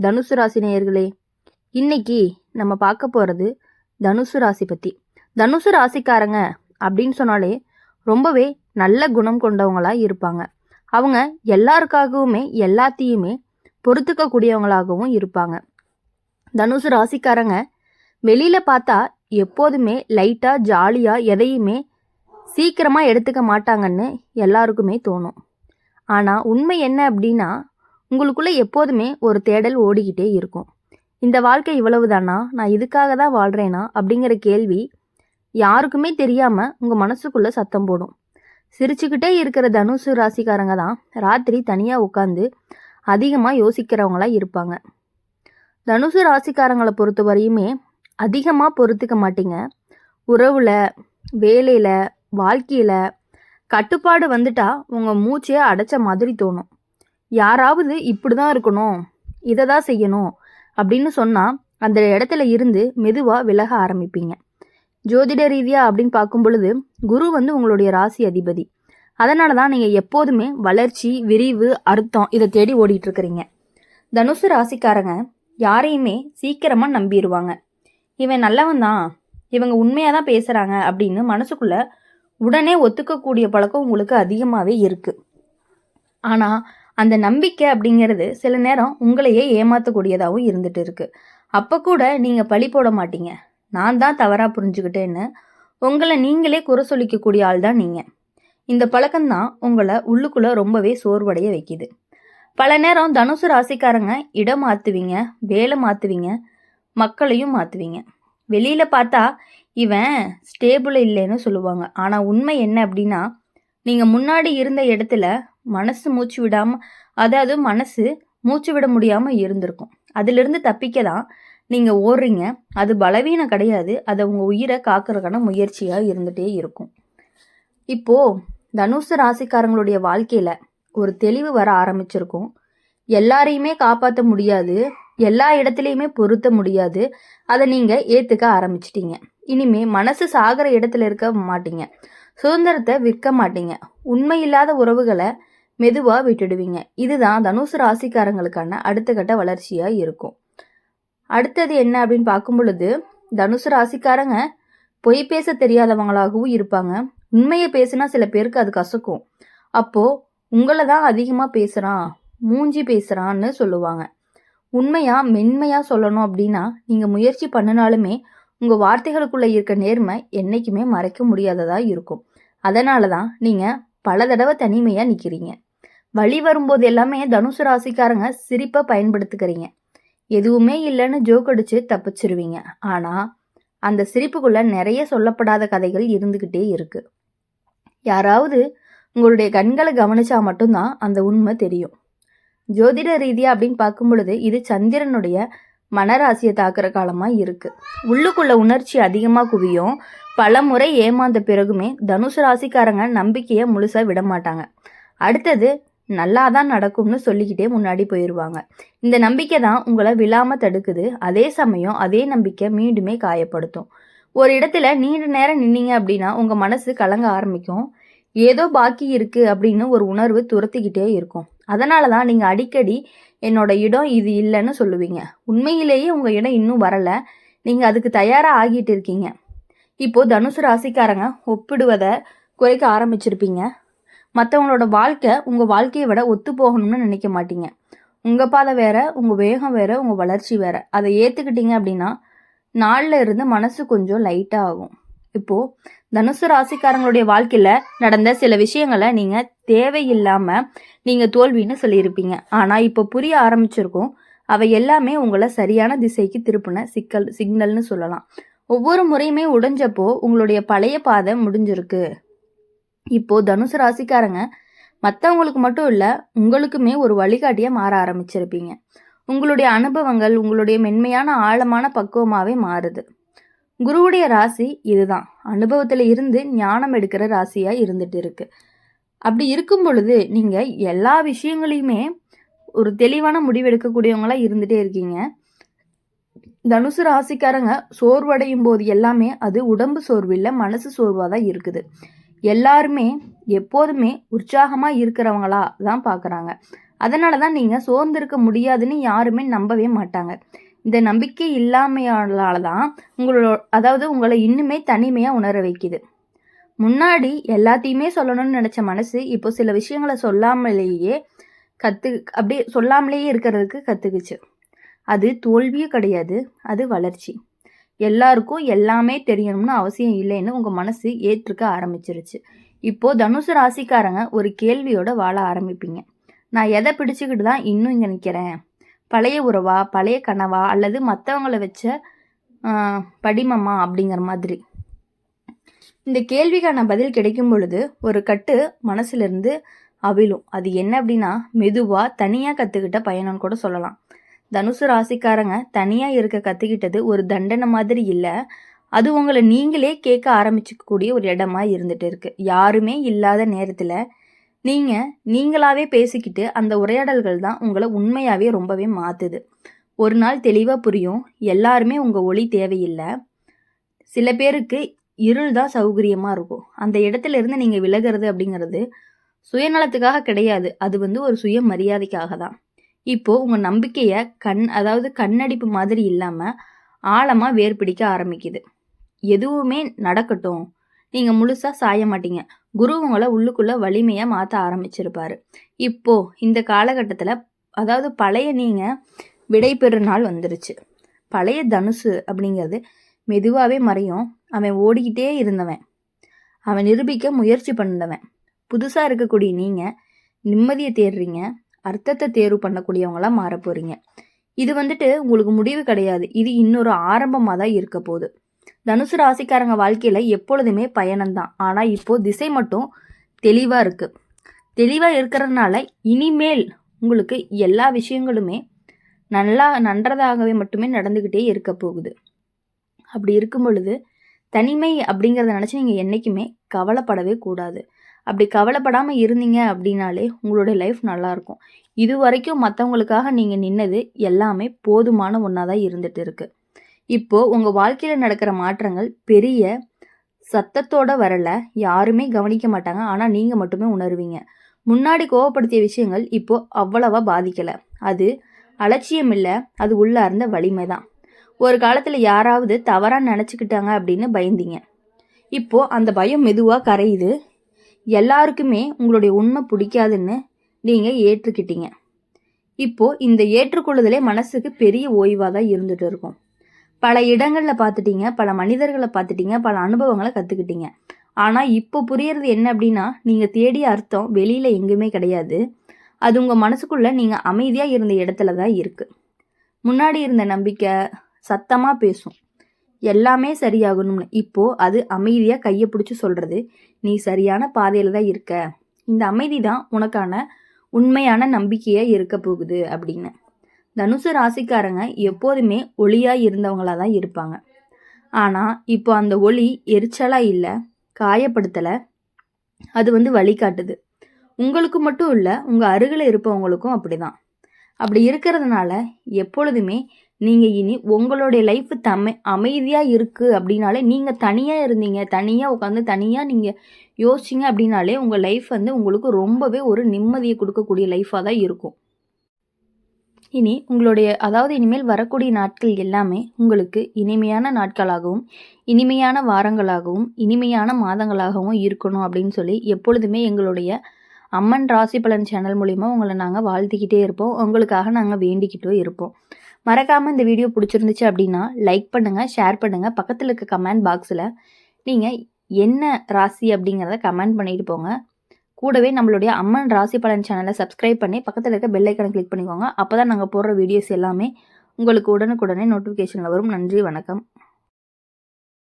தனுசு ராசி நேயர்களே, இன்னைக்கு நம்ம பார்க்க போகிறது தனுசு ராசி பற்றி. தனுசு ராசிக்காரங்க அப்படின்னு சொன்னாலே ரொம்பவே நல்ல குணம் கொண்டவங்களாக இருப்பாங்க. அவங்க எல்லாருக்காகவுமே எல்லாத்தையுமே பொறுத்துக்கக்கூடியவங்களாகவும் இருப்பாங்க. தனுசு ராசிக்காரங்க வெளியில் பார்த்தா எப்போதுமே லைட்டாக ஜாலியாக எதையுமே சீக்கிரமாக எடுத்துக்க மாட்டாங்கன்னு எல்லாருக்குமே தோணும். ஆனால் உண்மை என்ன அப்படின்னா, உங்களுக்குள்ளே எப்போதுமே ஒரு தேடல் ஓடிக்கிட்டே இருக்கும். இந்த வாழ்க்கை இவ்வளவுதானா, நான் இதுக்காக தான் வாழ்கிறேனா அப்படிங்கிற கேள்வி யாருக்குமே தெரியாமல் உங்கள் மனசுக்குள்ளே சத்தம் போடும். சிரிச்சுக்கிட்டே இருக்கிற தனுசு ராசிக்காரங்க தான் ராத்திரி தனியாக உட்காந்து அதிகமாக யோசிக்கிறவங்களாக இருப்பாங்க. தனுசு ராசிக்காரங்களை பொறுத்த வரையுமே அதிகமாக பொறுத்துக்க மாட்டீங்க. உறவில், வேலையில், வாழ்க்கையில் கட்டுப்பாடு வந்துட்டா உங்கள் மூச்சையே அடைச்ச மாதிரி தோணும். யாராவது இப்படி தான் இருக்கணும், இதை தான் செய்யணும் அப்படின்னு சொன்னால் அந்த இடத்துல இருந்து மெதுவாக விலக ஆரம்பிப்பீங்க. ஜோதிட ரீதியாக அப்படின்னு பார்க்கும் பொழுது குரு உங்களுடைய ராசி அதிபதி. அதனால தான் நீங்கள் எப்போதுமே வளர்ச்சி, விரிவு, அர்த்தம் இதை தேடி ஓடிட்டுருக்கிறீங்க. தனுசு ராசிக்காரங்க யாரையுமே சீக்கிரமாக நம்பிடுவாங்க. இவன் நல்லவன் தான், இவங்க உண்மையாக தான் பேசுகிறாங்க அப்படின்னு மனசுக்குள்ளே உடனே ஒத்துக்கக்கூடிய பழக்கம் உங்களுக்கு அதிகமாகவே இருக்குது. ஆனால் அந்த நம்பிக்கை அப்படிங்கிறது சில நேரம் உங்களையே ஏமாற்றக்கூடியதாகவும் இருந்துட்டு இருக்கு. அப்போ கூட நீங்கள் பழி போட மாட்டீங்க. நான் தான் தவறாக புரிஞ்சுக்கிட்டேன்னு உங்களை நீங்களே குறை சொல்லிக்கக்கூடிய ஆள் தான் நீங்கள். இந்த பழக்கம்தான் உங்களை உள்ளுக்குள்ளே ரொம்பவே சோர்வடைய வைக்கிது. பல நேரம் தனுசு ராசிக்காரங்க இடம் மாற்றுவீங்க, வேலை மாற்றுவீங்க, மக்களையும் மாற்றுவீங்க. வெளியில் பார்த்தா இவன் ஸ்டேபிள் இல்லைன்னு சொல்லுவாங்க. ஆனால் உண்மை என்ன அப்படின்னா, நீங்கள் முன்னாடி இருந்த இடத்துல மனசு மூச்சு விட முடியாமல் இருந்திருக்கும். அதிலிருந்து தப்பிக்க தான் நீங்கள் ஓடுறீங்க. அது பலவீனம் கிடையாது, அதை உங்கள் உயிரை காக்கிறதுக்கான முயற்சியாக இருந்துகிட்டே இருக்கும். இப்போது தனுசு ராசிக்காரங்களுடைய வாழ்க்கையில் ஒரு தெளிவு வர ஆரம்பிச்சிருக்கும். எல்லாரையுமே காப்பாற்ற முடியாது, எல்லா இடத்துலையுமே பொருத்த முடியாது, அதை நீங்கள் ஏற்றுக்க ஆரம்பிச்சிட்டீங்க. இனிமே மனசு சாகிற இடத்துல இருக்க மாட்டீங்க, சுதந்திரத்தை விற்க மாட்டீங்க, உண்மையில்லாத உறவுகளை மெதுவாக விட்டுடுவீங்க. இதுதான் தனுசு ராசிக்காரங்களுக்கான அடுத்த கட்ட வளர்ச்சியாக இருக்கும். அடுத்தது என்ன அப்படின்னு பார்க்கும் பொழுது, தனுசு ராசிக்காரங்க பொய் பேச தெரியாதவங்களாகவும் இருப்பாங்க. உண்மையை பேசுனா சில பேருக்கு அது கசக்கும். அப்போது உங்களை தான் அதிகமாக பேசுகிறான், மூஞ்சி பேசுகிறான்னு சொல்லுவாங்க. உண்மையாக மென்மையாக சொல்லணும் அப்படின்னா நீங்கள் முயற்சி பண்ணினாலுமே உங்கள் வார்த்தைகளுக்குள்ளே இருக்க நேர்மை என்றைக்குமே மறைக்க முடியாததாக இருக்கும். அதனால தான் நீங்கள் பல தடவை தனிமையாக நிற்கிறீங்க. வழி வரும்போது எல்லாமே தனுசு ராசிக்காரங்க சிரிப்பை பயன்படுத்துக்கிறீங்க. எதுவுமே இல்லைன்னு ஜோக் அடித்து தப்பிச்சிருவீங்க. ஆனால் அந்த சிரிப்புக்குள்ளே நிறைய சொல்லப்படாத கதைகள் இருந்துக்கிட்டே இருக்குது. யாராவது உங்களுடைய கண்களை கவனிச்சா மட்டும்தான் அந்த உண்மை தெரியும். ஜோதிட ரீதியாக அப்படின்னு பார்க்கும் பொழுது இது சந்திரனுடைய மனராசியை தாக்குற காலமாக இருக்குது. உள்ளுக்குள்ள உணர்ச்சி அதிகமாக குவியும். பல முறை ஏமாந்த பிறகுமே தனுசு ராசிக்காரங்க நம்பிக்கையை முழுசாக விட மாட்டாங்க. அடுத்தது நல்லா தான் நடக்கும்னு சொல்லிக்கிட்டே முன்னாடி போயிடுவாங்க. இந்த நம்பிக்கை தான் உங்களை விழாமல் தடுக்குது. அதே சமயம் அதே நம்பிக்கை மீண்டுமே காயப்படுத்தும். ஒரு இடத்துல நீண்ட நேரம் நின்னீங்க அப்படின்னா உங்கள் மனசு கலங்க ஆரம்பிக்கும். ஏதோ பாக்கி இருக்குது அப்படின்னு ஒரு உணர்வு துரத்திக்கிட்டே இருக்கும். அதனால தான் நீங்கள் அடிக்கடி என்னோட இடம் இது இல்லைன்னு சொல்லுவீங்க. உண்மையிலேயே உங்கள் இடம் இன்னும் வரலை, நீங்கள் அதுக்கு தயாராக ஆகிட்டு இருக்கீங்க. இப்போது தனுசு ராசிக்காரங்க ஒப்பிடுவதை குறைக்க ஆரம்பிச்சிருப்பீங்க. மற்றவங்களோட வாழ்க்கை உங்கள் வாழ்க்கையை விட ஒத்து போகணும்னு நினைக்க மாட்டீங்க. உங்கள் பாதை வேற, உங்கள் வேகம் வேற, உங்கள் வளர்ச்சி வேற. அதை ஏற்றுக்கிட்டீங்க அப்படின்னா நாளில் இருந்து மனசு கொஞ்சம் லைட்டாக ஆகும். இப்போது தனுசு ராசிக்காரங்களுடைய வாழ்க்கையில் நடந்த சில விஷயங்களை நீங்கள் தேவையில்லாமல் நீங்கள் தோல்வின்னு சொல்லியிருப்பீங்க. ஆனால் இப்போ புரிய ஆரம்பிச்சிருக்கும். அவை எல்லாமே உங்களை சரியான திசைக்கு திருப்பின சிக்னல்னு சொல்லலாம். ஒவ்வொரு முறையுமே உடைஞ்சப்போ உங்களுடைய பழைய பாதை முடிஞ்சிருக்கு. இப்போது தனுசு ராசிக்காரங்க மற்றவங்களுக்கு மட்டும் இல்லை, உங்களுக்குமே ஒரு வழிகாட்டியாக மாற ஆரம்பிச்சிருப்பீங்க. உங்களுடைய அனுபவங்கள் உங்களுடைய மென்மையான ஆழமான பக்குவமாகவே மாறுது. குருவுடைய ராசி இதுதான். அனுபவத்தில் இருந்து ஞானம் எடுக்கிற ராசியாக இருந்துட்டு இருக்கு. அப்படி இருக்கும் பொழுது நீங்கள் எல்லா விஷயங்களையுமே ஒரு தெளிவான முடிவெடுக்கக்கூடியவங்களா இருந்துகிட்டே இருக்கீங்க. தனுசு ராசிக்காரங்க சோர்வடையும் போது எல்லாமே அது உடம்பு சோர்வு இல்லை, மனசு சோர்வாக தான் இருக்குது. எல்லாருமே எப்போதுமே உற்சாகமாக இருக்கிறவங்களா தான் பார்க்குறாங்க. அதனால தான் நீங்கள் சோர்ந்திருக்க முடியாதுன்னு யாருமே நம்பவே மாட்டாங்க. இந்த நம்பிக்கை இல்லாமையால தான் உங்களை இன்னுமே தனிமையாக உணர வைக்குது. முன்னாடி எல்லாத்தையுமே சொல்லணும்னு நினச்ச மனசு இப்போ சில விஷயங்களை சொல்லாமலேயே அப்படியே சொல்லாமலேயே இருக்கிறதுக்கு கற்றுக்குச்சு. அது தோல்வியும் கிடையாது, அது வளர்ச்சி. எல்லாருக்கும் எல்லாமே தெரியணும்னு அவசியம் இல்லைன்னு உங்கள் மனசு ஏற்றுக்க ஆரம்பிச்சிருச்சு. இப்போது தனுசு ராசிக்காரங்க ஒரு கேள்வியோட வாழ ஆரம்பிப்பீங்க. நான் எதை பிடிச்சிக்கிட்டு தான் இன்னும் இங்கே நிற்கிறேன்? பழைய உறவா, பழைய கனவா, அல்லது மற்றவங்கள வச்ச படிமமா அப்படிங்கிற மாதிரி. இந்த கேள்விக்கான பதில் கிடைக்கும் பொழுது ஒரு கட்டு மனசுலேருந்து அவிழும். அது என்ன அப்படின்னா, மெதுவாக தனியாக கற்றுக்கிட்ட பயணம்னு கூட சொல்லலாம். தனுசு ராசிக்காரங்க தனியாக இருக்க கற்றுக்கிட்டது ஒரு தண்டனை மாதிரி இல்லை, அது உங்களை நீங்களே கேட்க ஆரம்பிச்சிக்கக்கூடிய ஒரு இடமா இருந்துட்டு இருக்கு. யாருமே இல்லாத நேரத்தில் நீங்களாவே பேசிக்கிட்டு அந்த உரையாடல்கள் தான் உங்களை உண்மையாகவே ரொம்பவே மாற்றுது. ஒரு நாள் தெளிவாக புரியும், எல்லாருமே உங்கள் ஒளி தேவையில்லை. சில பேருக்கு இருள் தான் சௌகரியமாக இருக்கும். அந்த இடத்துல இருந்து நீங்கள் விலகிறது அப்படிங்கிறது சுயநலத்துக்காக கிடையாது, அது ஒரு சுய மரியாதைக்காக தான். இப்போது உங்கள் நம்பிக்கையை கண்ணடிப்பு மாதிரி இல்லாமல் ஆழமாக வேர் பிடிக்க ஆரம்பிக்குது. எதுவுமே நடக்கட்டும், நீங்கள் முழுசாக சாய மாட்டீங்க. குரு உங்களை உள்ளுக்குள்ளே வலிமையாக மாற்ற ஆரம்பிச்சிருப்பாரு. இப்போது இந்த காலகட்டத்தில் பழைய நீங்கள் விடை பெறும் நாள் வந்துருச்சு. பழைய தனுசு அப்படிங்கிறது மெதுவாகவே மறையும். அவன் ஓடிக்கிட்டே இருந்தவன், அவன் நிரூபிக்க முயற்சி பண்ணவன். புதுசாக இருக்கக்கூடிய நீங்கள் நிம்மதியை தேடுறீங்க, அர்த்தத்தை தேர்வு பண்ணக்கூடியவங்களாம் மாற போகிறீங்க. இது உங்களுக்கு முடிவு கிடையாது, இது இன்னொரு ஆரம்பமாக தான் இருக்க போகுது. தனுசு ராசிக்காரங்க வாழ்க்கையில் எப்பொழுதுமே பயணம்தான். ஆனால் இப்போது திசை மட்டும் தெளிவாக இருக்குது. தெளிவாக இருக்கிறதுனால இனிமேல் உங்களுக்கு எல்லா விஷயங்களுமே நன்றதாகவே மட்டுமே நடந்துக்கிட்டே இருக்க போகுது. அப்படி இருக்கும் பொழுது தனிமை அப்படிங்கிறத நினச்சி நீங்கள் என்றைக்குமே கவலைப்படவே கூடாது. அப்படி கவலைப்படாமல் இருந்தீங்க அப்படின்னாலே உங்களுடைய லைஃப் நல்லாயிருக்கும். இது வரைக்கும் மற்றவங்களுக்காக நீங்கள் நின்னது எல்லாமே போதுமான ஒன்றா தான் இருந்துகிட்டு இருக்குது. இப்போது உங்கள் வாழ்க்கையில் நடக்கிற மாற்றங்கள் பெரிய சத்தத்தோடு வரலை, யாருமே கவனிக்க மாட்டாங்க. ஆனால் நீங்கள் மட்டுமே உணர்வீங்க. முன்னாடி கோவப்படுத்திய விஷயங்கள் இப்போது அவ்வளவா பாதிக்கலை. அது அலட்சியம் இல்லை, அது உள்ளார்ந்த வலிமை தான். ஒரு காலத்தில் யாராவது தவறாக நினச்சிக்கிட்டாங்க அப்படின்னு பயந்தீங்க. இப்போது அந்த பயம் மெதுவாக கரையுது. எல்லாருக்குமே உங்களுடைய உண்மை பிடிக்காதுன்னு நீங்கள் ஏற்றுக்கிட்டீங்க. இப்போது இந்த ஏற்றுக்கொள்ளுதலே மனசுக்கு பெரிய ஓய்வாக தான் இருந்துகிட்டு இருக்கும். பல இடங்களில் பார்த்துட்டீங்க, பல மனிதர்களை பார்த்துட்டீங்க, பல அனுபவங்களை கற்றுக்கிட்டீங்க. ஆனால் இப்போ புரியறது என்ன அப்படின்னா, நீங்கள் தேடிய அர்த்தம் வெளியில் எங்குமே கிடையாது, அது உங்கள் மனசுக்குள்ளே நீங்கள் அமைதியாக இருந்த இடத்துல தான் இருக்குது. முன்னாடி இருந்த நம்பிக்கை சத்தமாக பேசும், எல்லாமே சரியாகணும்னு. இப்போது அது அமைதியாக கையை பிடிச்சி சொல்கிறது, நீ சரியான பாதையில் தான் இருக்க, இந்த அமைதி தான் உனக்கான உண்மையான நம்பிக்கையாக இருக்க போகுது அப்படின்னு. தனுசு ராசிக்காரங்க எப்போதுமே ஒளியாக இருந்தவங்களாக தான் இருப்பாங்க. ஆனால் இப்போ அந்த ஒளி எரிச்சலாக இல்லை, காயப்படுத்தலை, அது வழிகாட்டுது. உங்களுக்கு மட்டும் இல்லை, உங்கள் அருகில் இருப்பவங்களுக்கும் அப்படி தான். அப்படி இருக்கிறதுனால எப்பொழுதுமே நீங்கள் இனி உங்களுடைய லைஃப் அமைதியாக இருக்குது அப்படின்னாலே, நீங்கள் தனியாக இருந்தீங்க, தனியாக உட்காந்து தனியாக நீங்கள் யோசிச்சிங்க அப்படின்னாலே உங்கள் லைஃப் உங்களுக்கு ரொம்பவே ஒரு நிம்மதியை கொடுக்கக்கூடிய லைஃபாக தான் இருக்கும். இனி உங்களுடைய இனிமேல் வரக்கூடிய நாட்கள் எல்லாமே உங்களுக்கு இனிமையான நாட்களாகவும், இனிமையான வாரங்களாகவும், இனிமையான மாதங்களாகவும் இருக்கணும் அப்படின்னு சொல்லி எப்பொழுதுமே எங்களுடைய அம்மன் ராசி பலன் சேனல் மூலிமா உங்களை நாங்கள் வாழ்த்திக்கிட்டே இருப்போம். உங்களுக்காக நாங்கள் வேண்டிக்கிட்டே இருப்போம். மறக்காமல் இந்த வீடியோ பிடிச்சிருந்துச்சு அப்படின்னா லைக் பண்ணுங்கள், ஷேர் பண்ணுங்கள். பக்கத்தில் இருக்க கமெண்ட் பாக்ஸில் நீங்கள் என்ன ராசி அப்படிங்கிறத கமெண்ட் பண்ணிட்டு போங்க. கூடவே நம்மளுடைய அம்மன் ராசி பலன் சேனலை சப்ஸ்கிரைப் பண்ணி பக்கத்தில் இருக்க பெல் ஐக்கனை கிளிக் பண்ணிக்கோங்க. அப்போ தான் நாங்கள் போடுற வீடியோஸ் எல்லாமே உங்களுக்கு உடனுக்குடனே நோட்டிஃபிகேஷனில் வரும். நன்றி, வணக்கம்.